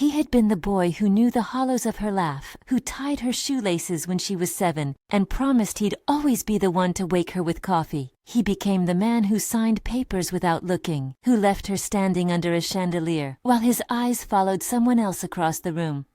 He had been the boy who knew the hollows of her laugh, who tied her shoelaces when she was 7, and promised he'd always be the one to wake her with coffee. He became the man who signed papers without looking, who left her standing under a chandelier, while his eyes followed someone else across the room.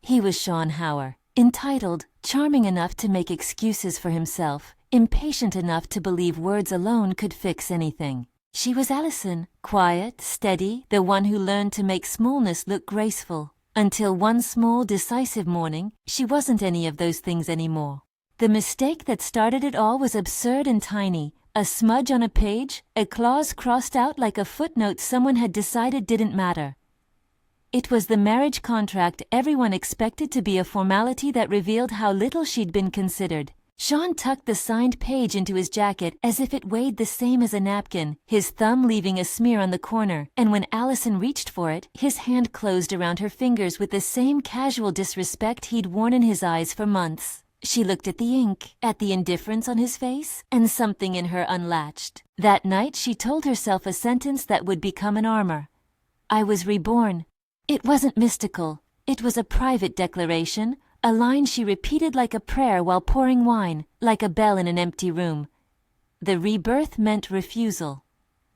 He was Sean Hauer, entitled, charming enough to make excuses for himself, impatient enough to believe words alone could fix anything. She was Allison, quiet, steady, the one who learned to make smallness look graceful. Until one small, decisive morning, she wasn't any of those things anymore. The mistake that started it all was absurd and tiny. A smudge on a page, a clause crossed out like a footnote someone had decided didn't matter. It was the marriage contract everyone expected to be a formality that revealed how little she'd been considered. Sean tucked the signed page into his jacket as if it weighed the same as a napkin, his thumb leaving a smear on the corner, and when Allison reached for it, his hand closed around her fingers with the same casual disrespect he'd worn in his eyes for months. She looked at the ink, at the indifference on his face, and something in her unlatched. That night she told herself a sentence that would become an armor. I was reborn. It wasn't mystical. It was a private declaration, a line she repeated like a prayer while pouring wine, like a bell in an empty room. The rebirth meant refusal.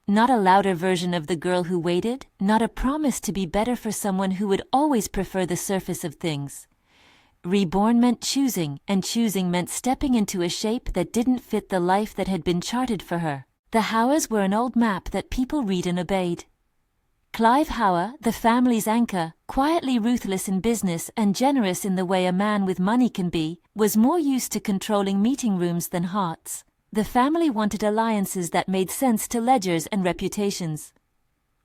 Not a louder version of the girl who waited, not a promise to be better for someone who would always prefer the surface of things. Reborn meant choosing, and choosing meant stepping into a shape that didn't fit the life that had been charted for her. The Hauers were an old map that people read and obeyed. Clive Hauer, the family's anchor, quietly ruthless in business and generous in the way a man with money can be, was more used to controlling meeting rooms than hearts. The family wanted alliances that made sense to ledgers and reputations.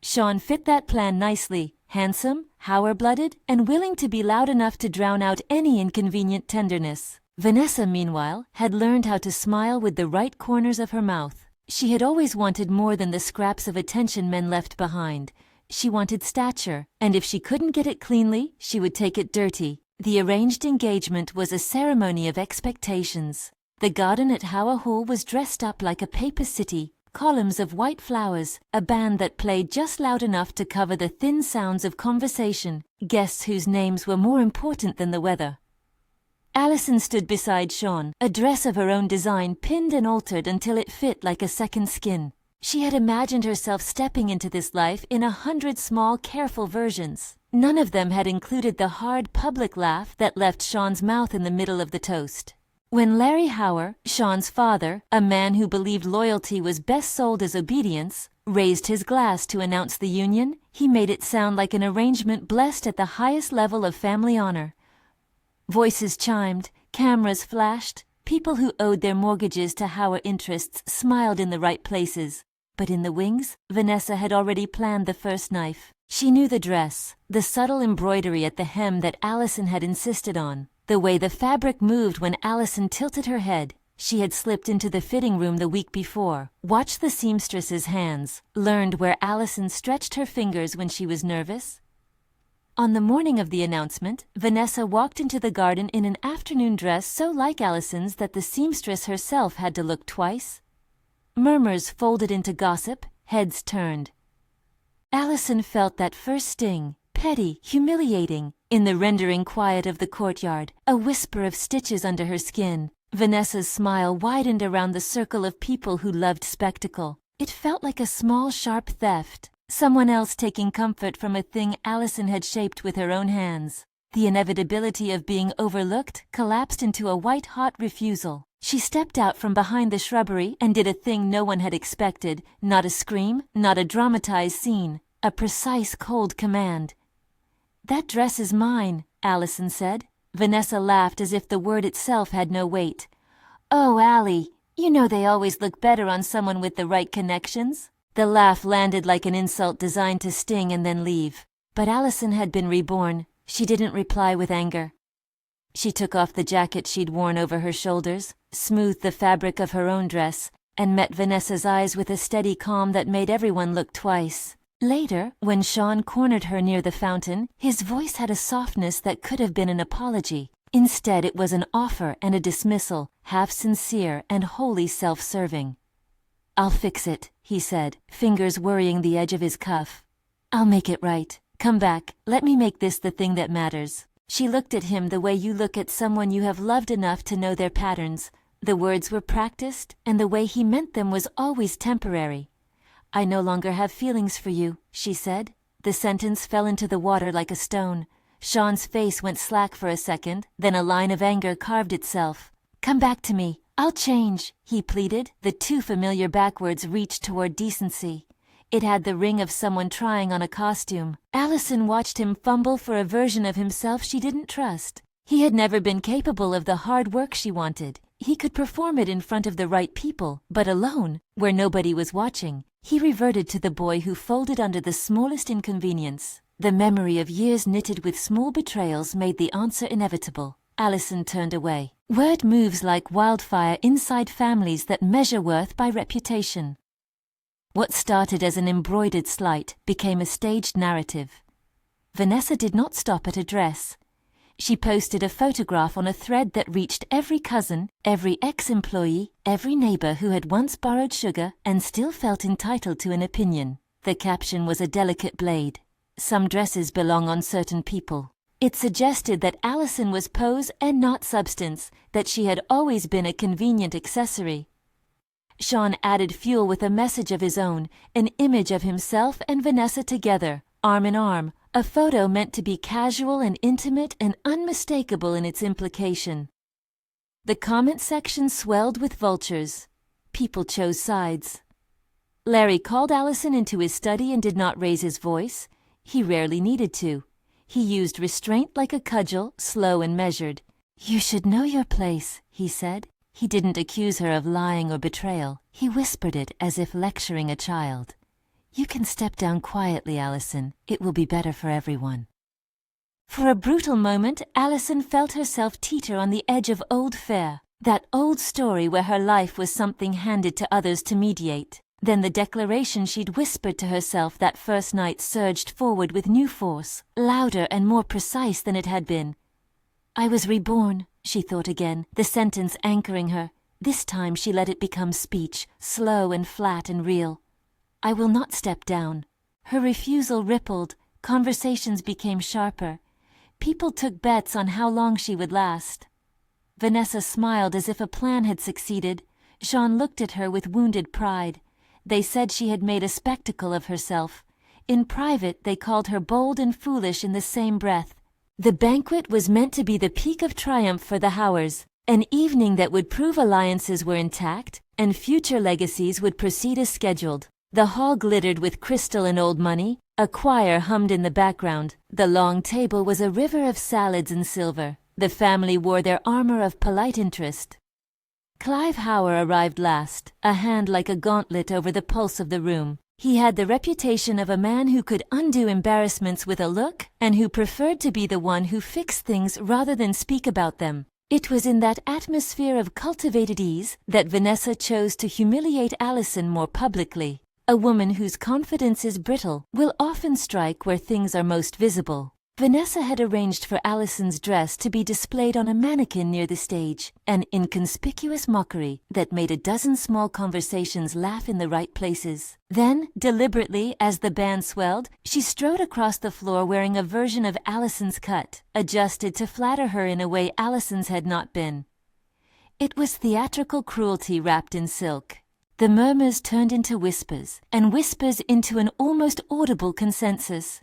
Sean fit that plan nicely, handsome, Hauer-blooded, and willing to be loud enough to drown out any inconvenient tenderness. Vanessa, meanwhile, had learned how to smile with the right corners of her mouth. She had always wanted more than the scraps of attention men left behind. She wanted stature, and if she couldn't get it cleanly, she would take it dirty. The arranged engagement was a ceremony of expectations. The garden at Hauer Hall was dressed up like a paper city, columns of white flowers, a band that played just loud enough to cover the thin sounds of conversation, guests whose names were more important than the weather. Allison stood beside Sean, a dress of her own design pinned and altered until it fit like a second skin. She had imagined herself stepping into this life in 100 small, careful versions. None of them had included the hard public laugh that left Sean's mouth in the middle of the toast. When Larry Hauer, Sean's father, a man who believed loyalty was best sold as obedience, raised his glass to announce the union, he made it sound like an arrangement blessed at the highest level of family honor. Voices chimed, cameras flashed, people who owed their mortgages to Hauer interests smiled in the right places. But in the wings, Vanessa had already planned the first knife. She knew the dress, the subtle embroidery at the hem that Allison had insisted on, the way the fabric moved when Allison tilted her head. She had slipped into the fitting room the week before, watched the seamstress's hands, learned where Allison stretched her fingers when she was nervous. On the morning of the announcement, Vanessa walked into the garden in an afternoon dress so like Allison's that the seamstress herself had to look twice. Murmurs folded into gossip, heads turned. Allison felt that first sting, petty, humiliating, in the rendering quiet of the courtyard, a whisper of stitches under her skin. Vanessa's smile widened around the circle of people who loved spectacle. It felt like a small, sharp theft, someone else taking comfort from a thing Allison had shaped with her own hands. The inevitability of being overlooked collapsed into a white-hot refusal. She stepped out from behind the shrubbery and did a thing no one had expected, not a scream, not a dramatized scene, a precise, cold command. "That dress is mine," Allison said. Vanessa laughed as if the word itself had no weight. "Oh, Allie, you know they always look better on someone with the right connections." The laugh landed like an insult designed to sting and then leave. But Allison had been reborn. She didn't reply with anger. She took off the jacket she'd worn over her shoulders, smoothed the fabric of her own dress, and met Vanessa's eyes with a steady calm that made everyone look twice. Later, when Sean cornered her near the fountain, his voice had a softness that could have been an apology. Instead, it was an offer and a dismissal, half sincere and wholly self-serving. "I'll fix it," he said, fingers worrying the edge of his cuff. "I'll make it right. Come back, let me make this the thing that matters. She looked at him the way you look at someone you have loved enough to know their patterns. The words were practiced, and the way he meant them was always temporary. I no longer have feelings for you, she said. The sentence fell into the water like a stone. Sean's face went slack for a second, then a line of anger carved itself. Come back to me. I'll change, he pleaded. The too familiar backwards reached toward decency. It had the ring of someone trying on a costume. Allison watched him fumble for a version of himself she didn't trust. He had never been capable of the hard work she wanted. He could perform it in front of the right people, but alone, where nobody was watching. He reverted to the boy who folded under the smallest inconvenience. The memory of years knitted with small betrayals made the answer inevitable. Allison turned away. Word moves like wildfire inside families that measure worth by reputation. What started as an embroidered slight became a staged narrative. Vanessa did not stop at a dress. She posted a photograph on a thread that reached every cousin, every ex-employee, every neighbor who had once borrowed sugar and still felt entitled to an opinion. The caption was a delicate blade. Some dresses belong on certain people. It suggested that Allison was pose and not substance, that she had always been a convenient accessory. Sean added fuel with a message of his own, an image of himself and Vanessa together, arm in arm, a photo meant to be casual and intimate and unmistakable in its implication. The comment section swelled with vultures. People chose sides. Larry called Allison into his study and did not raise his voice. He rarely needed to. He used restraint like a cudgel, slow and measured. You should know your place, he said. He didn't accuse her of lying or betrayal. He whispered it as if lecturing a child. You can step down quietly, Allison. It will be better for everyone. For a brutal moment, Allison felt herself teeter on the edge of old fare, that old story where her life was something handed to others to mediate. Then the declaration she'd whispered to herself that first night surged forward with new force, louder and more precise than it had been. I was reborn, she thought again, the sentence anchoring her. This time she let it become speech, slow and flat and real. I will not step down. Her refusal rippled, conversations became sharper. People took bets on how long she would last. Vanessa smiled as if a plan had succeeded. Sean looked at her with wounded pride. They said she had made a spectacle of herself. In private, they called her bold and foolish in the same breath. The banquet was meant to be the peak of triumph for the Howers, an evening that would prove alliances were intact, and future legacies would proceed as scheduled. The hall glittered with crystal and old money. A choir hummed in the background. The long table was a river of salads and silver. The family wore their armor of polite interest. Clive Hower arrived last, a hand like a gauntlet over the pulse of the room. He had the reputation of a man who could undo embarrassments with a look, and who preferred to be the one who fixed things rather than speak about them. It was in that atmosphere of cultivated ease that Vanessa chose to humiliate Allison more publicly. A woman whose confidence is brittle will often strike where things are most visible. Vanessa had arranged for Allison's dress to be displayed on a mannequin near the stage, an inconspicuous mockery that made a dozen small conversations laugh in the right places. Then, deliberately, as the band swelled, she strode across the floor wearing a version of Allison's cut, adjusted to flatter her in a way Allison's had not been. It was theatrical cruelty wrapped in silk. The murmurs turned into whispers, and whispers into an almost audible consensus.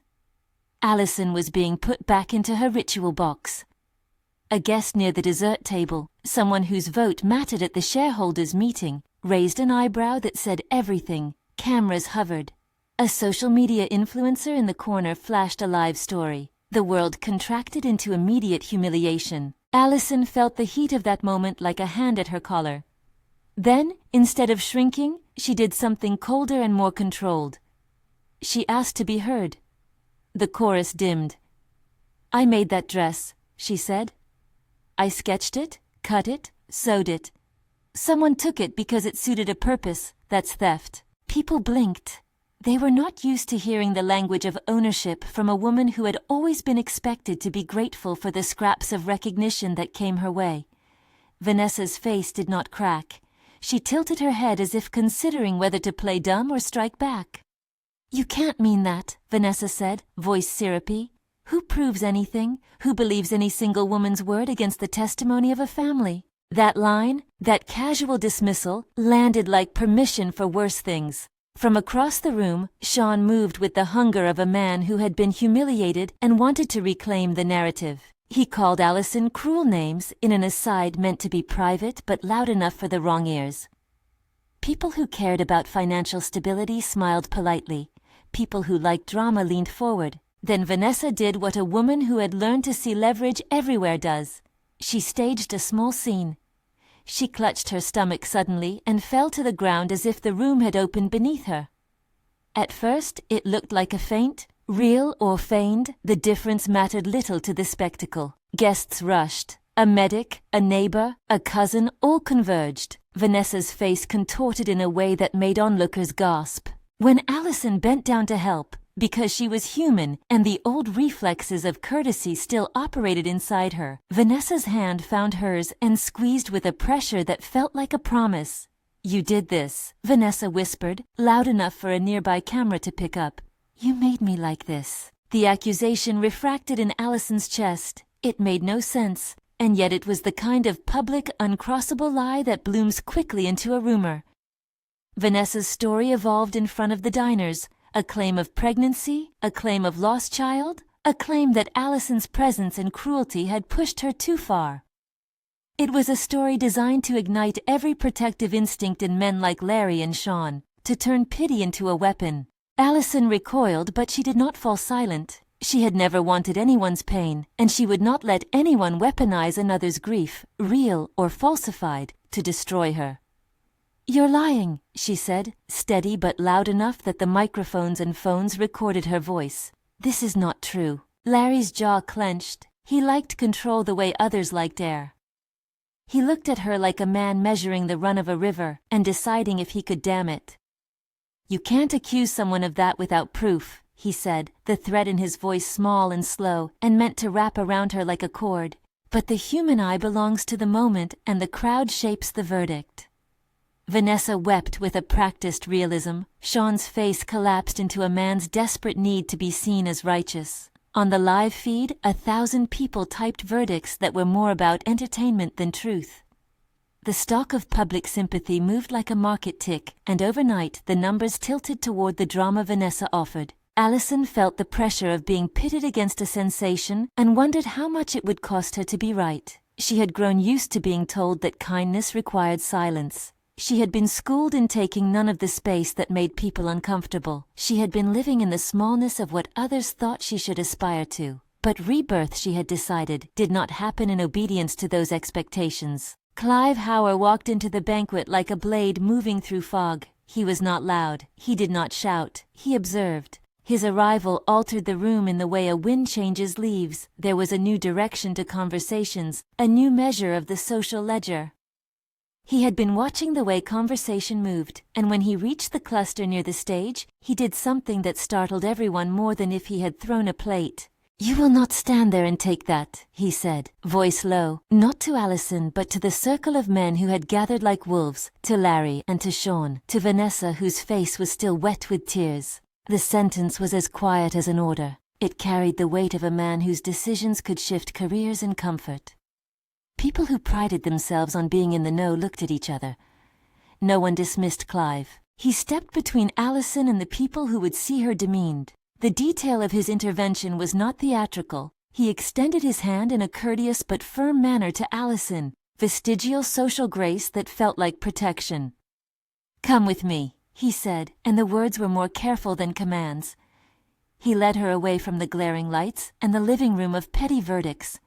Allison was being put back into her ritual box. A guest near the dessert table, someone whose vote mattered at the shareholders' meeting, raised an eyebrow that said everything. Cameras hovered. A social media influencer in the corner flashed a live story. The world contracted into immediate humiliation. Allison felt the heat of that moment like a hand at her collar. Then, instead of shrinking, she did something colder and more controlled. She asked to be heard. The chorus dimmed. I made that dress, she said. I sketched it, cut it, sewed it. Someone took it because it suited a purpose. That's theft. People blinked. They were not used to hearing the language of ownership from a woman who had always been expected to be grateful for the scraps of recognition that came her way. Vanessa's face did not crack. She tilted her head as if considering whether to play dumb or strike back. You can't mean that, Vanessa said, voice syrupy. Who proves anything? Who believes any single woman's word against the testimony of a family? That line, that casual dismissal, landed like permission for worse things. From across the room, Sean moved with the hunger of a man who had been humiliated and wanted to reclaim the narrative. He called Allison cruel names in an aside meant to be private but loud enough for the wrong ears. People who cared about financial stability smiled politely. People who liked drama leaned forward. Then Vanessa did what a woman who had learned to see leverage everywhere does. She staged a small scene. She clutched her stomach suddenly and fell to the ground as if the room had opened beneath her. At first, it looked like a faint. Real or feigned, the difference mattered little to the spectacle. Guests rushed. A medic, a neighbor, a cousin, all converged. Vanessa's face contorted in a way that made onlookers gasp. When Allison bent down to help, because she was human and the old reflexes of courtesy still operated inside her, Vanessa's hand found hers and squeezed with a pressure that felt like a promise. "You did this," Vanessa whispered, loud enough for a nearby camera to pick up. "You made me like this." The accusation refracted in Allison's chest. It made no sense, and yet it was the kind of public, uncrossable lie that blooms quickly into a rumor. Vanessa's story evolved in front of the diners. A claim of pregnancy, a claim of lost child, a claim that Allison's presence and cruelty had pushed her too far. It was a story designed to ignite every protective instinct in men like Larry and Sean, to turn pity into a weapon. Allison recoiled, but she did not fall silent. She had never wanted anyone's pain, and she would not let anyone weaponize another's grief, real or falsified, to destroy her. "You're lying," she said, steady but loud enough that the microphones and phones recorded her voice. "This is not true." Larry's jaw clenched. He liked control the way others liked air. He looked at her like a man measuring the run of a river and deciding if he could dam it. "You can't accuse someone of that without proof," he said, the threat in his voice small and slow and meant to wrap around her like a cord. "But the human eye belongs to the moment and the crowd shapes the verdict." Vanessa wept with a practiced realism. Sean's face collapsed into a man's desperate need to be seen as righteous. On the live feed, 1,000 people typed verdicts that were more about entertainment than truth. The stock of public sympathy moved like a market tick, and overnight the numbers tilted toward the drama Vanessa offered. Allison felt the pressure of being pitted against a sensation and wondered how much it would cost her to be right. She had grown used to being told that kindness required silence. She had been schooled in taking none of the space that made people uncomfortable. She had been living in the smallness of what others thought she should aspire to. But rebirth, she had decided, did not happen in obedience to those expectations. Clive Howard walked into the banquet like a blade moving through fog. He was not loud. He did not shout. He observed. His arrival altered the room in the way a wind changes leaves. There was a new direction to conversations, a new measure of the social ledger. He had been watching the way conversation moved, and when he reached the cluster near the stage, he did something that startled everyone more than if he had thrown a plate. "You will not stand there and take that," he said, voice low, not to Allison but to the circle of men who had gathered like wolves, to Larry and to Sean, to Vanessa whose face was still wet with tears. The sentence was as quiet as an order. It carried the weight of a man whose decisions could shift careers and comfort. People who prided themselves on being in the know looked at each other. No one dismissed Clive. He stepped between Allison and the people who would see her demeaned. The detail of his intervention was not theatrical. He extended his hand in a courteous but firm manner to Allison, vestigial social grace that felt like protection. "Come with me," he said, and the words were more careful than commands. He led her away from the glaring lights and the living room of petty verdicts.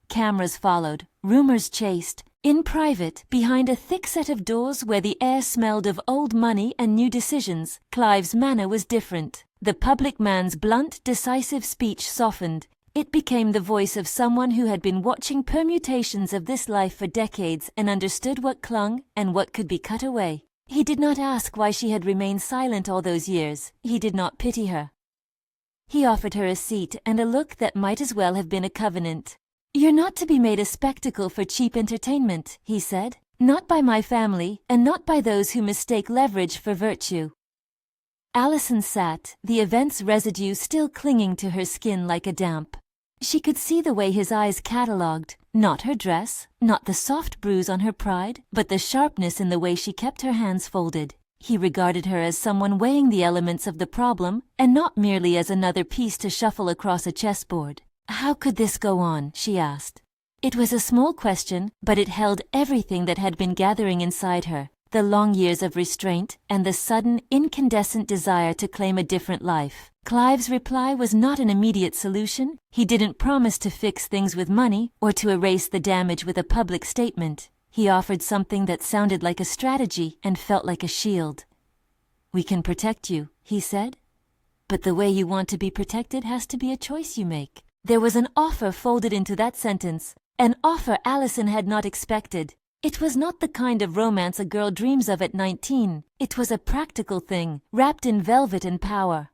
Cameras followed, rumors chased. In private, behind a thick set of doors where the air smelled of old money and new decisions, Clive's manner was different. The public man's blunt, decisive speech softened. It became the voice of someone who had been watching permutations of this life for decades and understood what clung and what could be cut away. He did not ask why she had remained silent all those years. He did not pity her. He offered her a seat and a look that might as well have been a covenant. "You're not to be made a spectacle for cheap entertainment," he said. "Not by my family, and not by those who mistake leverage for virtue." Allison sat, the event's residue still clinging to her skin like a damp. She could see the way his eyes catalogued, not her dress, not the soft bruise on her pride, but the sharpness in the way she kept her hands folded. He regarded her as someone weighing the elements of the problem, and not merely as another piece to shuffle across a chessboard. How could this go on, she asked. It was a small question, but it held everything that had been gathering inside her. The long years of restraint, and the sudden, incandescent desire to claim a different life. Clive's reply was not an immediate solution. He didn't promise to fix things with money, or to erase the damage with a public statement. He offered something that sounded like a strategy and felt like a shield. "We can protect you," he said. "But the way you want to be protected has to be a choice you make." There was an offer folded into that sentence, an offer Allison had not expected. It was not the kind of romance a girl dreams of at 19. It was a practical thing, wrapped in velvet and power.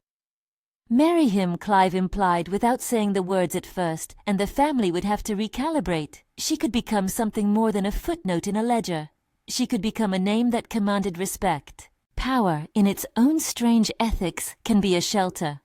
Marry him, Clive implied without saying the words at first, and the family would have to recalibrate. She could become something more than a footnote in a ledger. She could become a name that commanded respect. Power, in its own strange ethics, can be a shelter.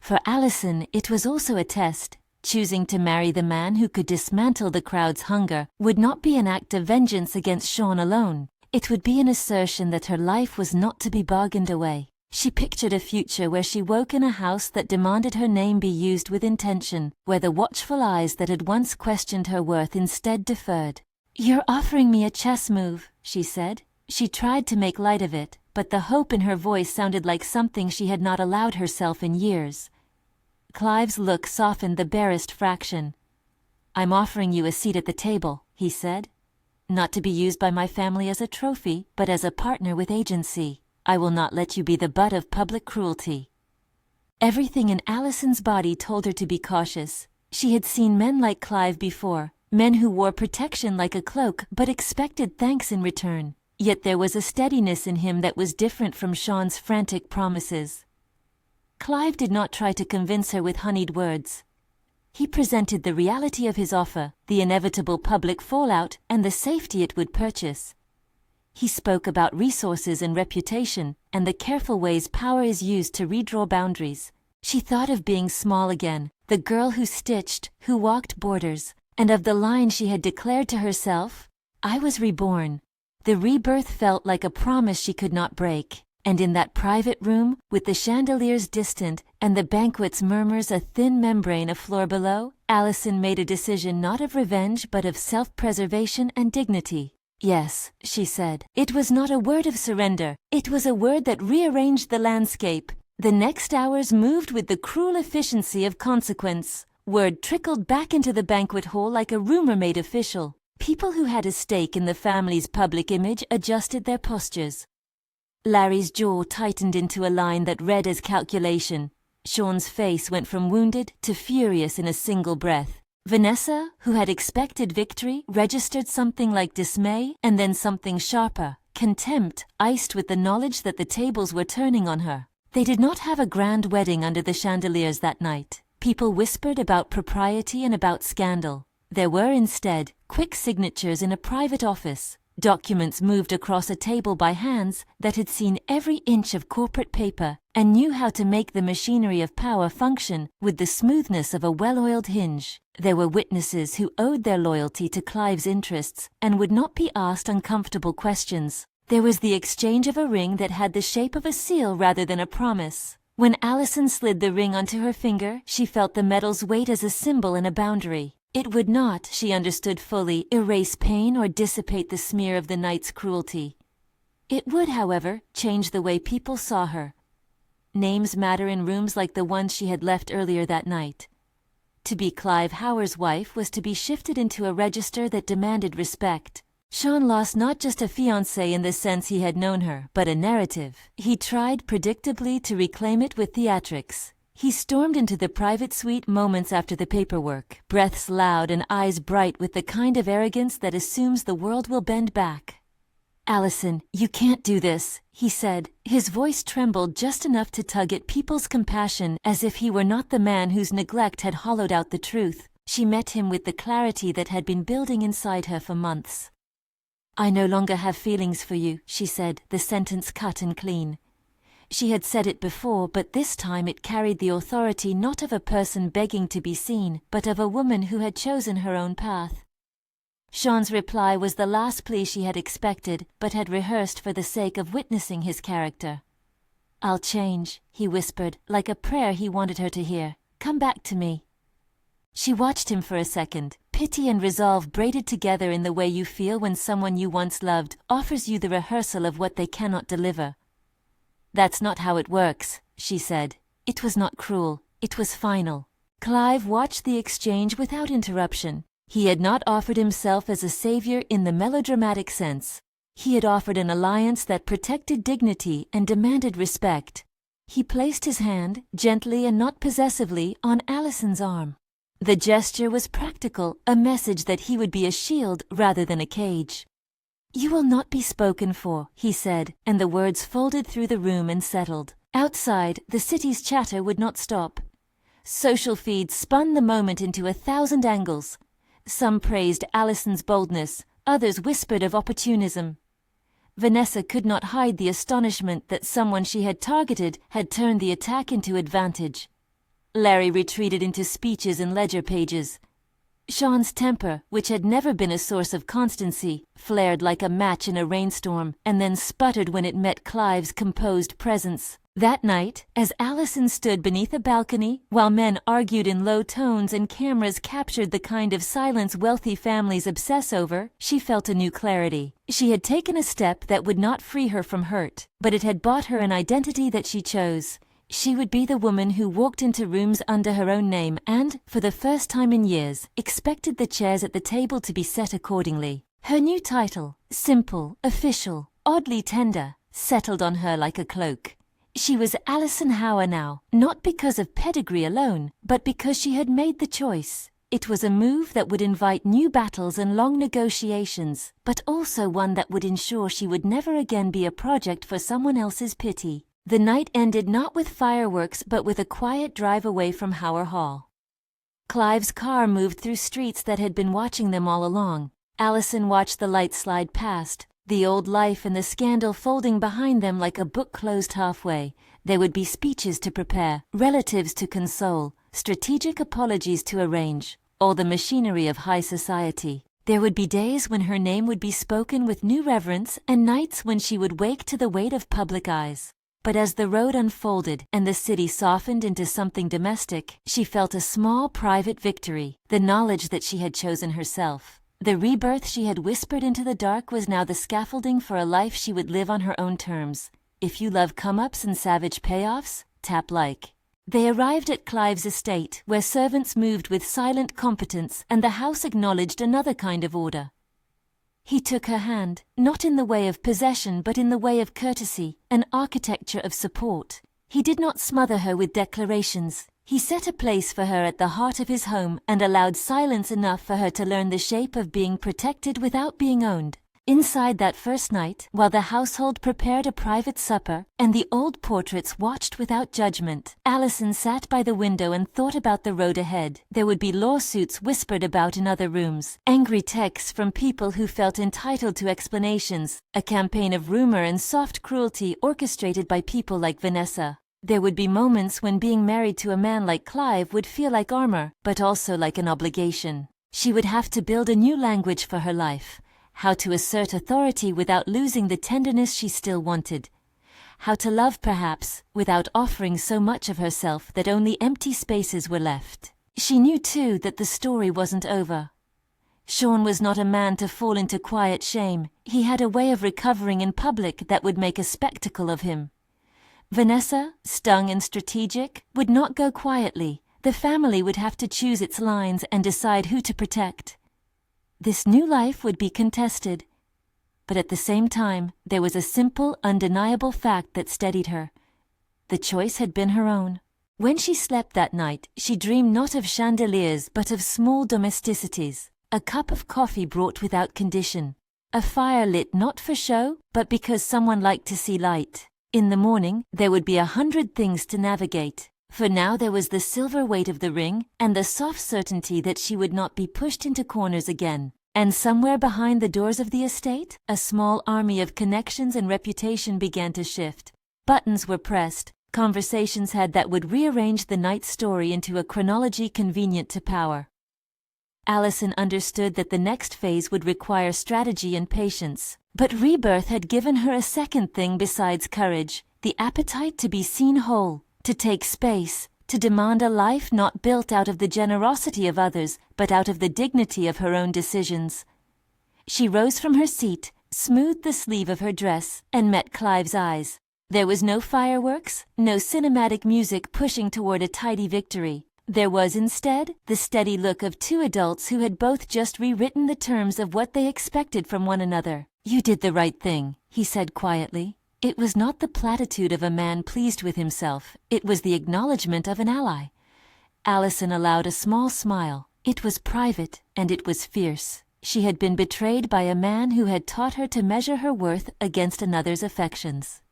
For Allison, it was also a test. Choosing to marry the man who could dismantle the crowd's hunger would not be an act of vengeance against Sean alone. It would be an assertion that her life was not to be bargained away. She pictured a future where she woke in a house that demanded her name be used with intention, where the watchful eyes that had once questioned her worth instead deferred. "You're offering me a chess move," she said. She tried to make light of it, but the hope in her voice sounded like something she had not allowed herself in years. Clive's look softened the barest fraction. "I'm offering you a seat at the table," he said. "Not to be used by my family as a trophy, but as a partner with agency. I will not let you be the butt of public cruelty." Everything in Allison's body told her to be cautious. She had seen men like Clive before, men who wore protection like a cloak but expected thanks in return. Yet there was a steadiness in him that was different from Sean's frantic promises. Clive did not try to convince her with honeyed words. He presented the reality of his offer, the inevitable public fallout, and the safety it would purchase. He spoke about resources and reputation, and the careful ways power is used to redraw boundaries. She thought of being small again, the girl who stitched, who walked borders, and of the line she had declared to herself, "I was reborn." The rebirth felt like a promise she could not break. And in that private room, with the chandeliers distant and the banquet's murmurs a thin membrane of floor below, Allison made a decision not of revenge but of self-preservation and dignity. "Yes," she said. It was not a word of surrender. It was a word that rearranged the landscape. The next hours moved with the cruel efficiency of consequence. Word trickled back into the banquet hall like a rumor made official. People who had a stake in the family's public image adjusted their postures. Larry's jaw tightened into a line that read as calculation. Sean's face went from wounded to furious in a single breath. Vanessa, who had expected victory, registered something like dismay and then something sharper, contempt, iced with the knowledge that the tables were turning on her. They did not have a grand wedding under the chandeliers that night. People whispered about propriety and about scandal. There were instead quick signatures in a private office. Documents moved across a table by hands that had seen every inch of corporate paper and knew how to make the machinery of power function with the smoothness of a well-oiled hinge. There were witnesses who owed their loyalty to Clive's interests and would not be asked uncomfortable questions. There was the exchange of a ring that had the shape of a seal rather than a promise. When Allison slid the ring onto her finger, she felt the metal's weight as a symbol and a boundary. It would not, she understood fully, erase pain or dissipate the smear of the night's cruelty. It would, however, change the way people saw her. Names matter in rooms like the one she had left earlier that night. To be Clive Howard's wife was to be shifted into a register that demanded respect. Sean lost not just a fiancée in the sense he had known her, but a narrative. He tried predictably to reclaim it with theatrics. He stormed into the private suite moments after the paperwork, breaths loud and eyes bright with the kind of arrogance that assumes the world will bend back. "Allison, you can't do this," he said. His voice trembled just enough to tug at people's compassion as if he were not the man whose neglect had hollowed out the truth. She met him with the clarity that had been building inside her for months. "I no longer have feelings for you," she said, the sentence cut and clean. She had said it before, but this time it carried the authority not of a person begging to be seen, but of a woman who had chosen her own path. Sean's reply was the last plea she had expected, but had rehearsed for the sake of witnessing his character. "I'll change," he whispered, like a prayer he wanted her to hear. "Come back to me." She watched him for a second, pity and resolve braided together in the way you feel when someone you once loved offers you the rehearsal of what they cannot deliver. "That's not how it works," she said. It was not cruel, it was final. Clive watched the exchange without interruption. He had not offered himself as a savior in the melodramatic sense. He had offered an alliance that protected dignity and demanded respect. He placed his hand, gently and not possessively, on Allison's arm. The gesture was practical, a message that he would be a shield rather than a cage. "You will not be spoken for," he said, and the words folded through the room and settled. Outside, the city's chatter would not stop. Social feeds spun the moment into 1,000 angles. Some praised Allison's boldness, others whispered of opportunism. Vanessa could not hide the astonishment that someone she had targeted had turned the attack into advantage. Larry retreated into speeches and ledger pages. Sean's temper, which had never been a source of constancy, flared like a match in a rainstorm, and then sputtered when it met Clive's composed presence. That night, as Allison stood beneath a balcony, while men argued in low tones and cameras captured the kind of silence wealthy families obsess over, she felt a new clarity. She had taken a step that would not free her from hurt, but it had bought her an identity that she chose. She would be the woman who walked into rooms under her own name and, for the first time in years, expected the chairs at the table to be set accordingly. Her new title, simple, official, oddly tender, settled on her like a cloak. She was Allison Hauer now, not because of pedigree alone, but because she had made the choice. It was a move that would invite new battles and long negotiations, but also one that would ensure she would never again be a project for someone else's pity. The night ended not with fireworks but with a quiet drive away from Hauer Hall. Clive's car moved through streets that had been watching them all along. Allison watched the lights slide past, the old life and the scandal folding behind them like a book closed halfway. There would be speeches to prepare, relatives to console, strategic apologies to arrange, all the machinery of high society. There would be days when her name would be spoken with new reverence and nights when she would wake to the weight of public eyes. But as the road unfolded and the city softened into something domestic, she felt a small private victory, the knowledge that she had chosen herself. The rebirth she had whispered into the dark was now the scaffolding for a life she would live on her own terms. If you love come-ups and savage payoffs, tap like. They arrived at Clive's estate, where servants moved with silent competence and the house acknowledged another kind of order. He took her hand, not in the way of possession but in the way of courtesy, an architecture of support. He did not smother her with declarations. He set a place for her at the heart of his home and allowed silence enough for her to learn the shape of being protected without being owned. Inside that first night, while the household prepared a private supper and the old portraits watched without judgment, Allison sat by the window and thought about the road ahead. There would be lawsuits whispered about in other rooms, angry texts from people who felt entitled to explanations, a campaign of rumor and soft cruelty orchestrated by people like Vanessa. There would be moments when being married to a man like Clive would feel like armor, but also like an obligation. She would have to build a new language for her life. How to assert authority without losing the tenderness she still wanted. How to love, perhaps, without offering so much of herself that only empty spaces were left. She knew, too, that the story wasn't over. Sean was not a man to fall into quiet shame. He had a way of recovering in public that would make a spectacle of him. Vanessa, stung and strategic, would not go quietly. The family would have to choose its lines and decide who to protect. This new life would be contested, but at the same time, there was a simple, undeniable fact that steadied her. The choice had been her own. When she slept that night, she dreamed not of chandeliers but of small domesticities, a cup of coffee brought without condition, a fire lit not for show, but because someone liked to see light. In the morning, there would be 100 things to navigate. For now there was the silver weight of the ring, and the soft certainty that she would not be pushed into corners again. And somewhere behind the doors of the estate, a small army of connections and reputation began to shift. Buttons were pressed, conversations had that would rearrange the night's story into a chronology convenient to power. Allison understood that the next phase would require strategy and patience, but rebirth had given her a second thing besides courage, the appetite to be seen whole, to take space, to demand a life not built out of the generosity of others, but out of the dignity of her own decisions. She rose from her seat, smoothed the sleeve of her dress, and met Clive's eyes. There was no fireworks, no cinematic music pushing toward a tidy victory. There was instead the steady look of two adults who had both just rewritten the terms of what they expected from one another. "You did the right thing," he said quietly. It was not the platitude of a man pleased with himself, it was the acknowledgement of an ally. Allison allowed a small smile. It was private, and it was fierce. She had been betrayed by a man who had taught her to measure her worth against another's affections.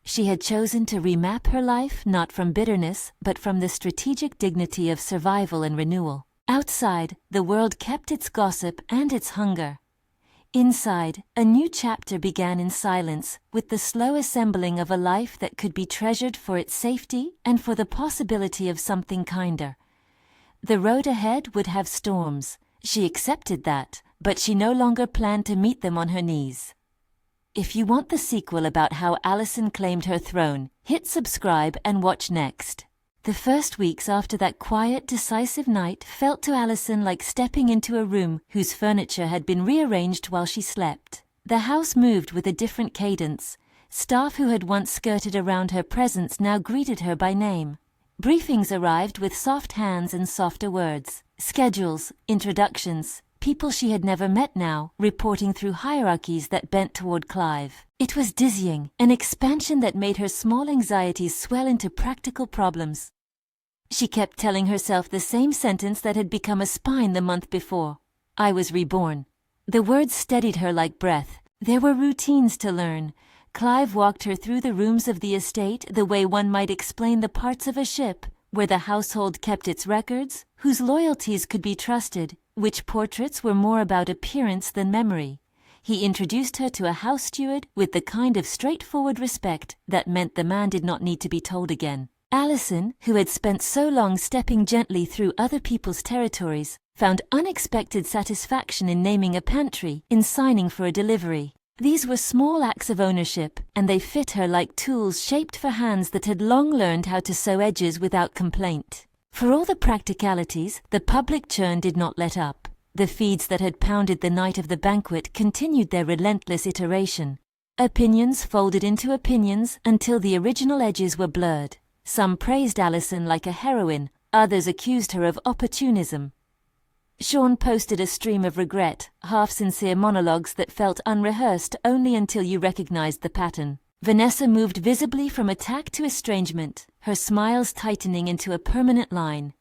She had chosen to remap her life not from bitterness, but from the strategic dignity of survival and renewal. Outside, the world kept its gossip and its hunger. Inside, a new chapter began in silence, with the slow assembling of a life that could be treasured for its safety and for the possibility of something kinder. The road ahead would have storms. She accepted that, but she no longer planned to meet them on her knees. If you want the sequel about how Allison claimed her throne, hit subscribe and watch next. The first weeks after that quiet, decisive night felt to Allison like stepping into a room whose furniture had been rearranged while she slept. The house moved with a different cadence. Staff who had once skirted around her presence now greeted her by name. Briefings arrived with soft hands and softer words. Schedules, introductions, people she had never met now, reporting through hierarchies that bent toward Clive. It was dizzying, an expansion that made her small anxieties swell into practical problems. She kept telling herself the same sentence that had become a spine the month before. I was reborn. The words steadied her like breath. There were routines to learn. Clive walked her through the rooms of the estate the way one might explain the parts of a ship, where the household kept its records, whose loyalties could be trusted, which portraits were more about appearance than memory. He introduced her to a house steward with the kind of straightforward respect that meant the man did not need to be told again. Allison, who had spent so long stepping gently through other people's territories, found unexpected satisfaction in naming a pantry, in signing for a delivery. These were small acts of ownership, and they fit her like tools shaped for hands that had long learned how to sew edges without complaint. For all the practicalities, the public churn did not let up. The feeds that had pounded the night of the banquet continued their relentless iteration. Opinions folded into opinions until the original edges were blurred. Some praised Allison like a heroine, others accused her of opportunism. Sean posted a stream of regret, half-sincere monologues that felt unrehearsed only until you recognized the pattern. Vanessa moved visibly from attack to estrangement, her smiles tightening into a permanent line.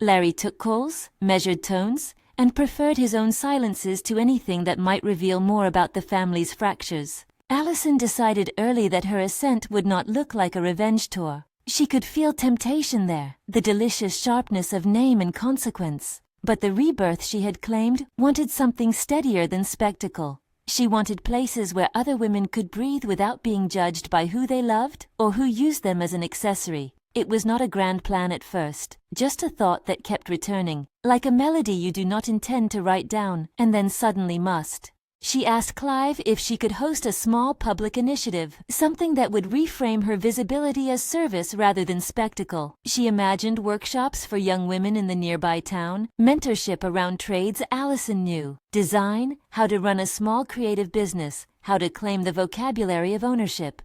Larry took calls, measured tones, and preferred his own silences to anything that might reveal more about the family's fractures. Allison decided early that her ascent would not look like a revenge tour. She could feel temptation there, the delicious sharpness of name and consequence. But the rebirth she had claimed wanted something steadier than spectacle. She wanted places where other women could breathe without being judged by who they loved or who used them as an accessory. It was not a grand plan at first, just a thought that kept returning, like a melody you do not intend to write down and then suddenly must. She asked Clive if she could host a small public initiative, something that would reframe her visibility as service rather than spectacle. She imagined workshops for young women in the nearby town, mentorship around trades Allison knew, design, how to run a small creative business, how to claim the vocabulary of ownership.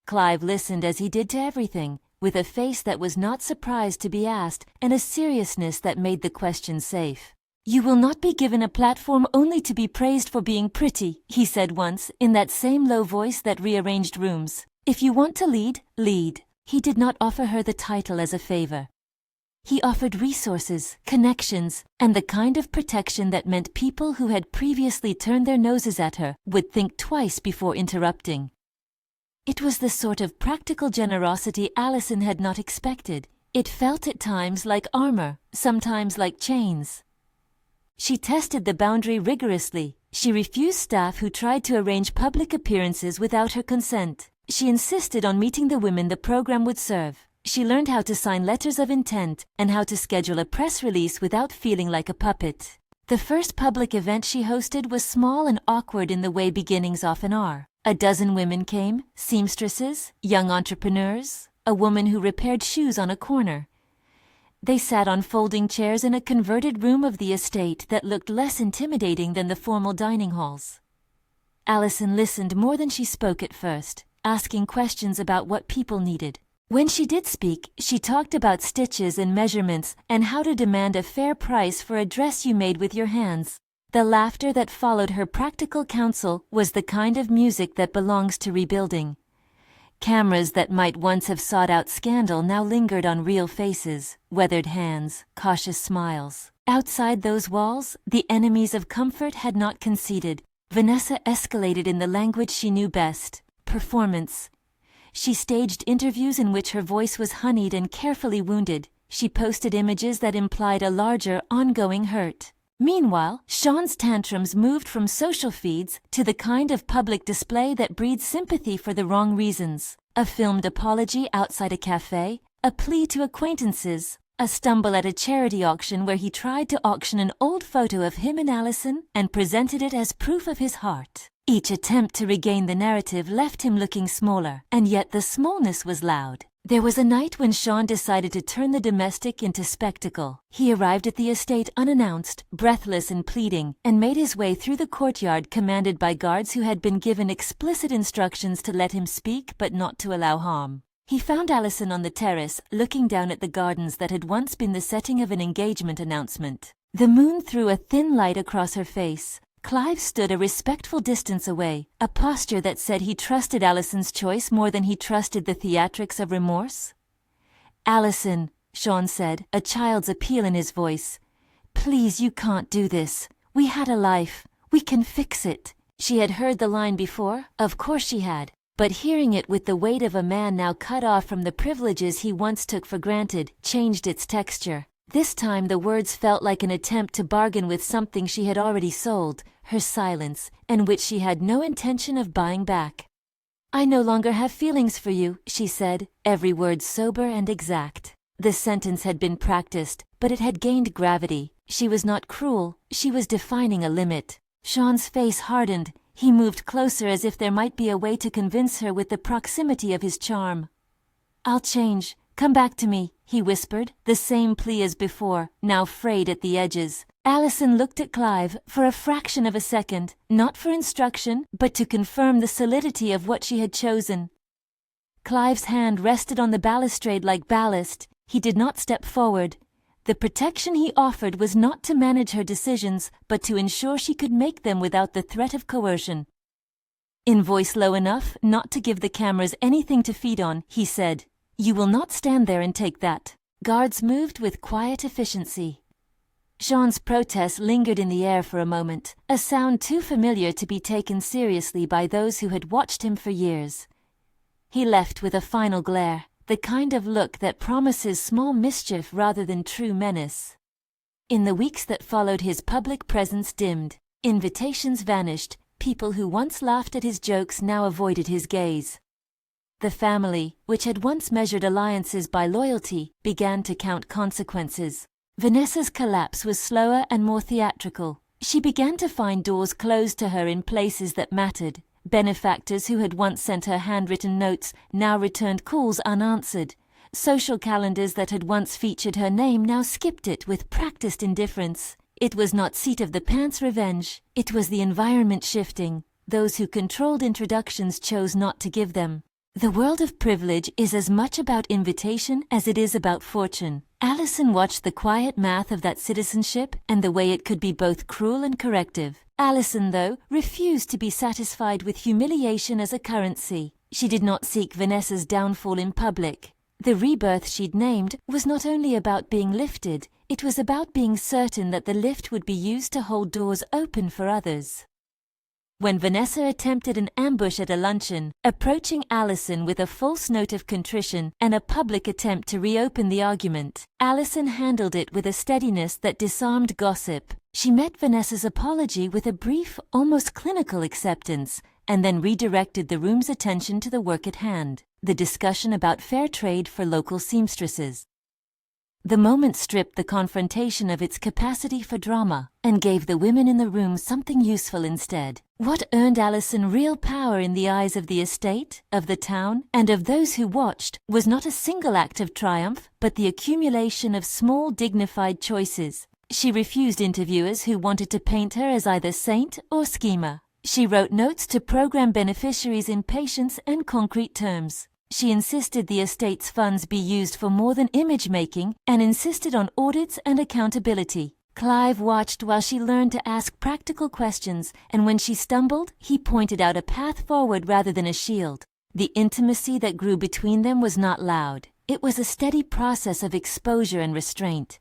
Clive listened as he did to everything, with a face that was not surprised to be asked and a seriousness that made the question safe. You will not be given a platform only to be praised for being pretty, he said once, in that same low voice that rearranged rooms. If you want to lead, lead. He did not offer her the title as a favor. He offered resources, connections, and the kind of protection that meant people who had previously turned their noses at her would think twice before interrupting. It was the sort of practical generosity Allison had not expected. It felt at times like armor, sometimes like chains. She tested the boundary rigorously. She refused staff who tried to arrange public appearances without her consent. She insisted on meeting the women the program would serve. She learned how to sign letters of intent and how to schedule a press release without feeling like a puppet. The first public event she hosted was small and awkward in the way beginnings often are. A dozen women came, seamstresses, young entrepreneurs, a woman who repaired shoes on a corner. They sat on folding chairs in a converted room of the estate that looked less intimidating than the formal dining halls. Allison listened more than she spoke at first, asking questions about what people needed. When she did speak, she talked about stitches and measurements and how to demand a fair price for a dress you made with your hands. The laughter that followed her practical counsel was the kind of music that belongs to rebuilding. Cameras that might once have sought out scandal now lingered on real faces, weathered hands, cautious smiles. Outside those walls, the enemies of comfort had not conceded. Vanessa escalated in the language she knew best: performance. She staged interviews in which her voice was honeyed and carefully wounded. She posted images that implied a larger, ongoing hurt. Meanwhile, Sean's tantrums moved from social feeds to the kind of public display that breeds sympathy for the wrong reasons. A filmed apology outside a cafe, a plea to acquaintances, a stumble at a charity auction where he tried to auction an old photo of him and Allison and presented it as proof of his heart. Each attempt to regain the narrative left him looking smaller, and yet the smallness was loud. There was a night when Sean decided to turn the domestic into spectacle. He arrived at the estate unannounced, breathless and pleading, and made his way through the courtyard commanded by guards who had been given explicit instructions to let him speak but not to allow harm. He found Allison on the terrace, looking down at the gardens that had once been the setting of an engagement announcement. The moon threw a thin light across her face. Clive stood a respectful distance away, a posture that said he trusted Allison's choice more than he trusted the theatrics of remorse. "Allison," Sean said, a child's appeal in his voice. "Please, you can't do this. We had a life. We can fix it." She had heard the line before, of course she had, but hearing it with the weight of a man now cut off from the privileges he once took for granted changed its texture. This time the words felt like an attempt to bargain with something she had already sold, her silence, and which she had no intention of buying back. "I no longer have feelings for you," she said, every word sober and exact. The sentence had been practiced, but it had gained gravity. She was not cruel, she was defining a limit. Sean's face hardened. He moved closer as if there might be a way to convince her with the proximity of his charm. "I'll change. Come back to me," he whispered, the same plea as before, now frayed at the edges. Allison looked at Clive for a fraction of a second, not for instruction, but to confirm the solidity of what she had chosen. Clive's hand rested on the balustrade like ballast. He did not step forward. The protection he offered was not to manage her decisions, but to ensure she could make them without the threat of coercion. In voice low enough not to give the cameras anything to feed on, he said, "You will not stand there and take that." Guards moved with quiet efficiency. Sean's protest lingered in the air for a moment, a sound too familiar to be taken seriously by those who had watched him for years. He left with a final glare, the kind of look that promises small mischief rather than true menace. In the weeks that followed, his public presence dimmed. Invitations vanished. People who once laughed at his jokes now avoided his gaze. The family, which had once measured alliances by loyalty, began to count consequences. Vanessa's collapse was slower and more theatrical. She began to find doors closed to her in places that mattered. Benefactors who had once sent her handwritten notes now returned calls unanswered. Social calendars that had once featured her name now skipped it with practiced indifference. It was not seat of the pants revenge. It was the environment shifting. Those who controlled introductions chose not to give them. The world of privilege is as much about invitation as it is about fortune. Allison watched the quiet math of that citizenship and the way it could be both cruel and corrective. Allison, though, refused to be satisfied with humiliation as a currency. She did not seek Vanessa's downfall in public. The rebirth she'd named was not only about being lifted, it was about being certain that the lift would be used to hold doors open for others. When Vanessa attempted an ambush at a luncheon, approaching Allison with a false note of contrition and a public attempt to reopen the argument, Allison handled it with a steadiness that disarmed gossip. She met Vanessa's apology with a brief, almost clinical acceptance, and then redirected the room's attention to the work at hand, the discussion about fair trade for local seamstresses. The moment stripped the confrontation of its capacity for drama and gave the women in the room something useful instead. What earned Allison real power in the eyes of the estate, of the town, and of those who watched was not a single act of triumph, but the accumulation of small, dignified choices. She refused interviewers who wanted to paint her as either saint or schemer. She wrote notes to program beneficiaries in patience and concrete terms. She insisted the estate's funds be used for more than image-making and insisted on audits and accountability. Clive watched while she learned to ask practical questions, and when she stumbled, he pointed out a path forward rather than a shield. The intimacy that grew between them was not loud. It was a steady process of exposure and restraint.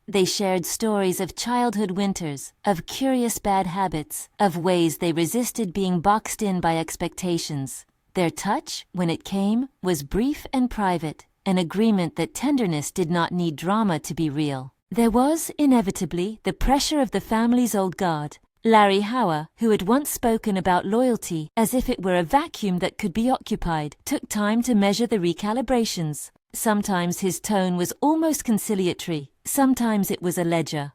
They shared stories of childhood winters, of curious bad habits, of ways they resisted being boxed in by expectations. Their touch, when it came, was brief and private, an agreement that tenderness did not need drama to be real. There was, inevitably, the pressure of the family's old guard. Larry Hauer, who had once spoken about loyalty as if it were a vacuum that could be occupied, took time to measure the recalibrations. Sometimes his tone was almost conciliatory, sometimes it was a ledger.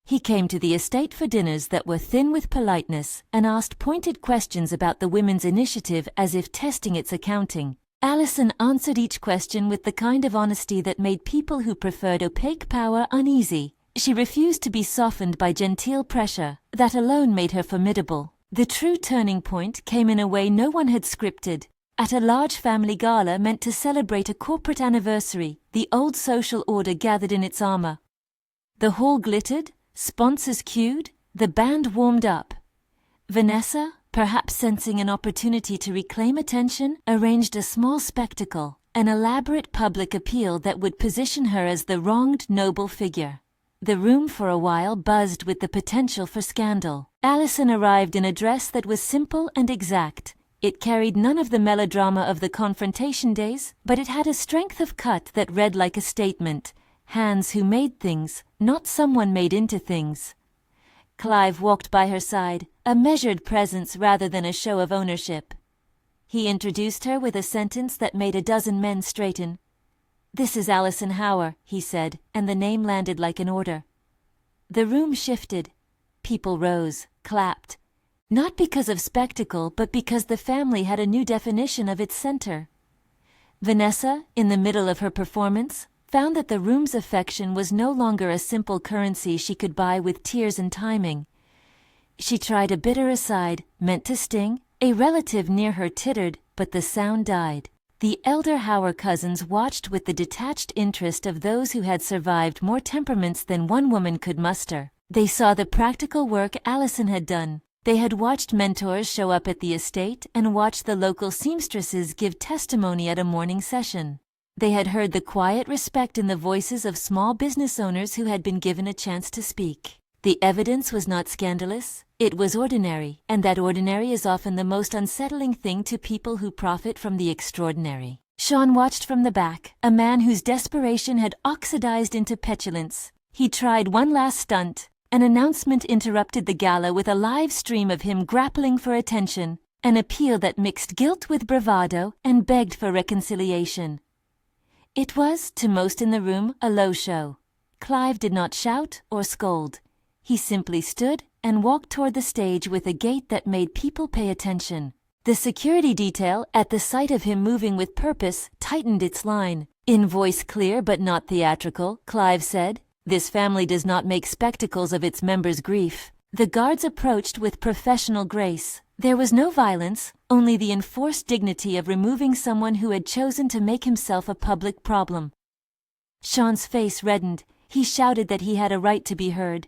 He came to the estate for dinners that were thin with politeness and asked pointed questions about the women's initiative as if testing its accounting. Allison answered each question with the kind of honesty that made people who preferred opaque power uneasy. She refused to be softened by genteel pressure. That alone made her formidable. The true turning point came in a way no one had scripted. At a large family gala meant to celebrate a corporate anniversary, the old social order gathered in its armor. The hall glittered, sponsors queued, the band warmed up. Vanessa, perhaps sensing an opportunity to reclaim attention, arranged a small spectacle, an elaborate public appeal that would position her as the wronged noble figure. The room for a while buzzed with the potential for scandal. Allison arrived in a dress that was simple and exact. It carried none of the melodrama of the confrontation days, but it had a strength of cut that read like a statement. Hands who made things, not someone made into things. Clive walked by her side, a measured presence rather than a show of ownership. He introduced her with a sentence that made a dozen men straighten. "This is Allison Hauer," he said, and the name landed like an order. The room shifted. People rose, clapped. Not because of spectacle, but because the family had a new definition of its center. Vanessa, in the middle of her performance, found that the room's affection was no longer a simple currency she could buy with tears and timing. She tried a bitter aside, meant to sting. A relative near her tittered, but the sound died. The elder Hauer cousins watched with the detached interest of those who had survived more temperaments than one woman could muster. They saw the practical work Allison had done. They had watched mentors show up at the estate and watched the local seamstresses give testimony at a morning session. They had heard the quiet respect in the voices of small business owners who had been given a chance to speak. The evidence was not scandalous, it was ordinary, and that ordinary is often the most unsettling thing to people who profit from the extraordinary. Sean watched from the back, a man whose desperation had oxidized into petulance. He tried one last stunt. An announcement interrupted the gala with a live stream of him grappling for attention, an appeal that mixed guilt with bravado and begged for reconciliation. It was, to most in the room, a low show. Clive did not shout or scold. He simply stood and walked toward the stage with a gait that made people pay attention. The security detail, at the sight of him moving with purpose, tightened its line. In voice clear but not theatrical, Clive said, "This family does not make spectacles of its members' grief." The guards approached with professional grace. There was no violence, only the enforced dignity of removing someone who had chosen to make himself a public problem. Sean's face reddened. He shouted that he had a right to be heard.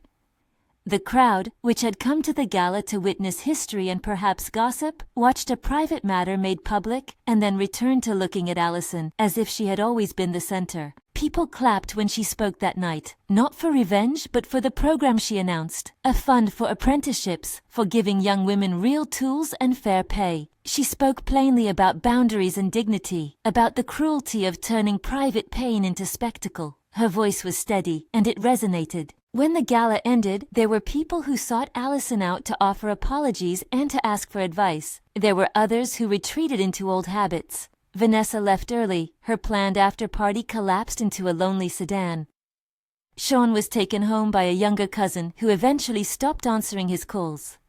The crowd, which had come to the gala to witness history and perhaps gossip, watched a private matter made public and then returned to looking at Allison as if she had always been the center. People clapped when she spoke that night, not for revenge but for the program she announced, a fund for apprenticeships, for giving young women real tools and fair pay. She spoke plainly about boundaries and dignity, about the cruelty of turning private pain into spectacle. Her voice was steady, and it resonated. When the gala ended, there were people who sought Allison out to offer apologies and to ask for advice. There were others who retreated into old habits. Vanessa left early. Her planned after-party collapsed into a lonely sedan. Sean was taken home by a younger cousin who eventually stopped answering his calls.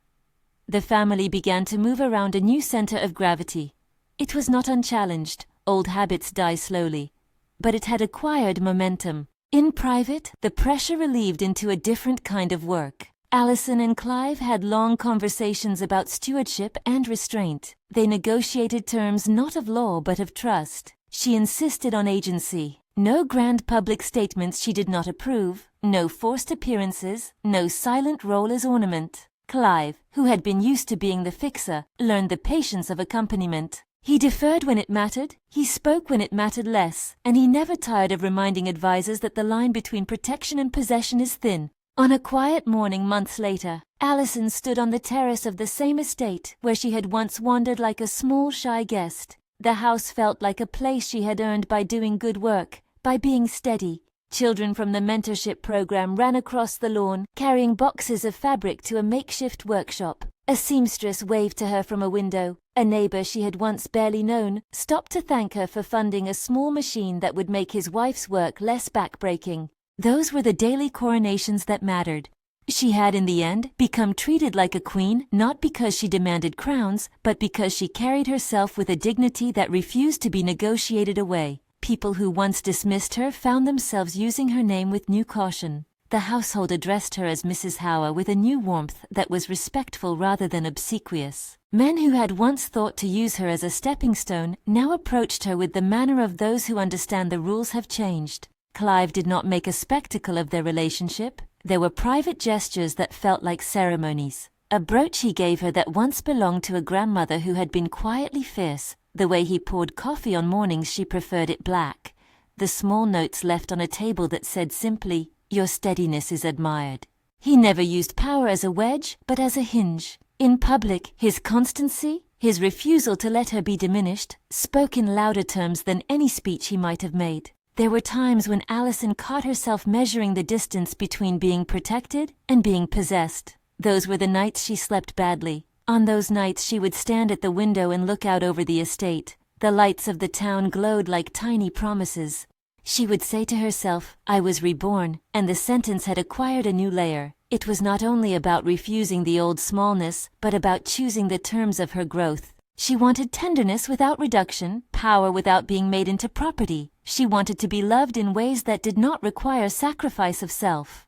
The family began to move around a new center of gravity. It was not unchallenged. Old habits die slowly. But it had acquired momentum. In private, the pressure relieved into a different kind of work. Allison and Clive had long conversations about stewardship and restraint. They negotiated terms not of law but of trust. She insisted on agency. No grand public statements she did not approve, no forced appearances, no silent role as ornament. Clive, who had been used to being the fixer, learned the patience of accompaniment. He deferred when it mattered, he spoke when it mattered less, and he never tired of reminding advisers that the line between protection and possession is thin. On a quiet morning months later, Allison stood on the terrace of the same estate where she had once wandered like a small, shy guest. The house felt like a place she had earned by doing good work, by being steady. Children from the mentorship program ran across the lawn, carrying boxes of fabric to a makeshift workshop. A seamstress waved to her from a window. A neighbor she had once barely known stopped to thank her for funding a small machine that would make his wife's work less backbreaking. Those were the daily coronations that mattered. She had, in the end, become treated like a queen, not because she demanded crowns, but because she carried herself with a dignity that refused to be negotiated away. People who once dismissed her found themselves using her name with new caution. The household addressed her as Mrs. Hauer with a new warmth that was respectful rather than obsequious. Men who had once thought to use her as a stepping stone now approached her with the manner of those who understand the rules have changed. Clive did not make a spectacle of their relationship. There were private gestures that felt like ceremonies. A brooch he gave her that once belonged to a grandmother who had been quietly fierce. The way he poured coffee on mornings she preferred it black. The small notes left on a table that said simply, "Your steadiness is admired." He never used power as a wedge, but as a hinge. In public, his constancy, his refusal to let her be diminished, spoke in louder terms than any speech he might have made. There were times when Allison caught herself measuring the distance between being protected and being possessed. Those were the nights she slept badly. On those nights she would stand at the window and look out over the estate. The lights of the town glowed like tiny promises. She would say to herself, "I was reborn," and the sentence had acquired a new layer. It was not only about refusing the old smallness, but about choosing the terms of her growth. She wanted tenderness without reduction, power without being made into property. She wanted to be loved in ways that did not require sacrifice of self.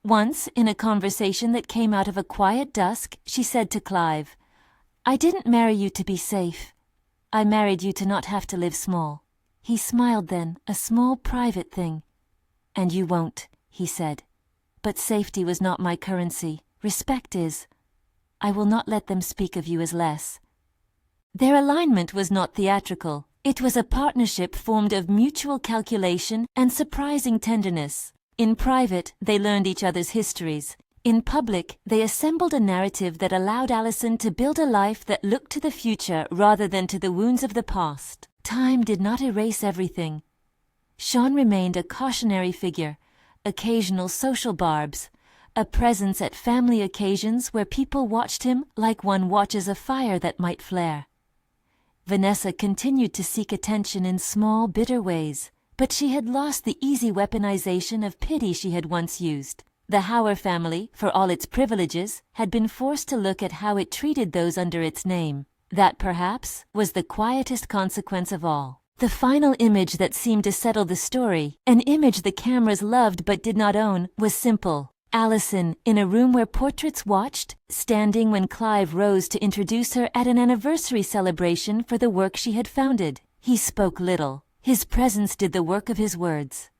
Once, in a conversation that came out of a quiet dusk, she said to Clive, "I didn't marry you to be safe. I married you to not have to live small." He smiled then, a small private thing. "And you won't," he said. "But safety was not my currency. Respect is. I will not let them speak of you as less." Their alignment was not theatrical. It was a partnership formed of mutual calculation and surprising tenderness. In private, they learned each other's histories. In public, they assembled a narrative that allowed Allison to build a life that looked to the future rather than to the wounds of the past. Time did not erase everything. Sean remained a cautionary figure, occasional social barbs, a presence at family occasions where people watched him like one watches a fire that might flare. Vanessa continued to seek attention in small, bitter ways, but she had lost the easy weaponization of pity she had once used. The Hauer family, for all its privileges, had been forced to look at how it treated those under its name. That, perhaps, was the quietest consequence of all. The final image that seemed to settle the story, an image the cameras loved but did not own, was simple. Allison, in a room where portraits watched, standing when Clive rose to introduce her at an anniversary celebration for the work she had founded. He spoke little. His presence did the work of his words.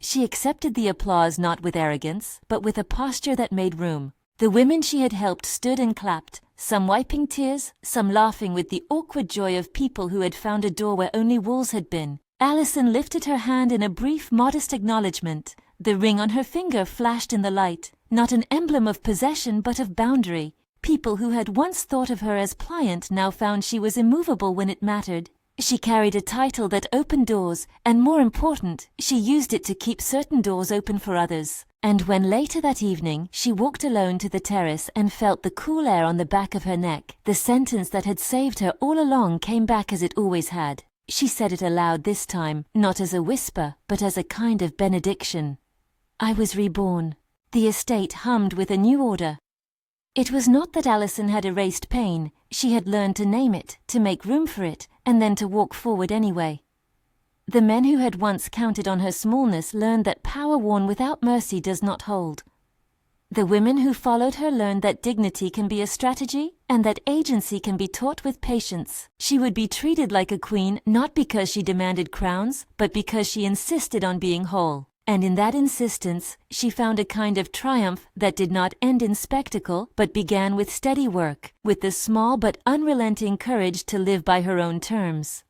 She accepted the applause not with arrogance, but with a posture that made room. The women she had helped stood and clapped, some wiping tears, some laughing with the awkward joy of people who had found a door where only walls had been. Allison lifted her hand in a brief, modest acknowledgement. The ring on her finger flashed in the light, not an emblem of possession but of boundary. People who had once thought of her as pliant now found she was immovable when it mattered. She carried a title that opened doors, and more important, she used it to keep certain doors open for others. And when later that evening she walked alone to the terrace and felt the cool air on the back of her neck, the sentence that had saved her all along came back as it always had. She said it aloud this time, not as a whisper, but as a kind of benediction. I was reborn. The estate hummed with a new order. It was not that Allison had erased pain. She had learned to name it, to make room for it, and then to walk forward anyway. The men who had once counted on her smallness learned that power worn without mercy does not hold. The women who followed her learned that dignity can be a strategy and that agency can be taught with patience. She would be treated like a queen not because she demanded crowns, but because she insisted on being whole. And in that insistence, she found a kind of triumph that did not end in spectacle, but began with steady work, with the small but unrelenting courage to live by her own terms.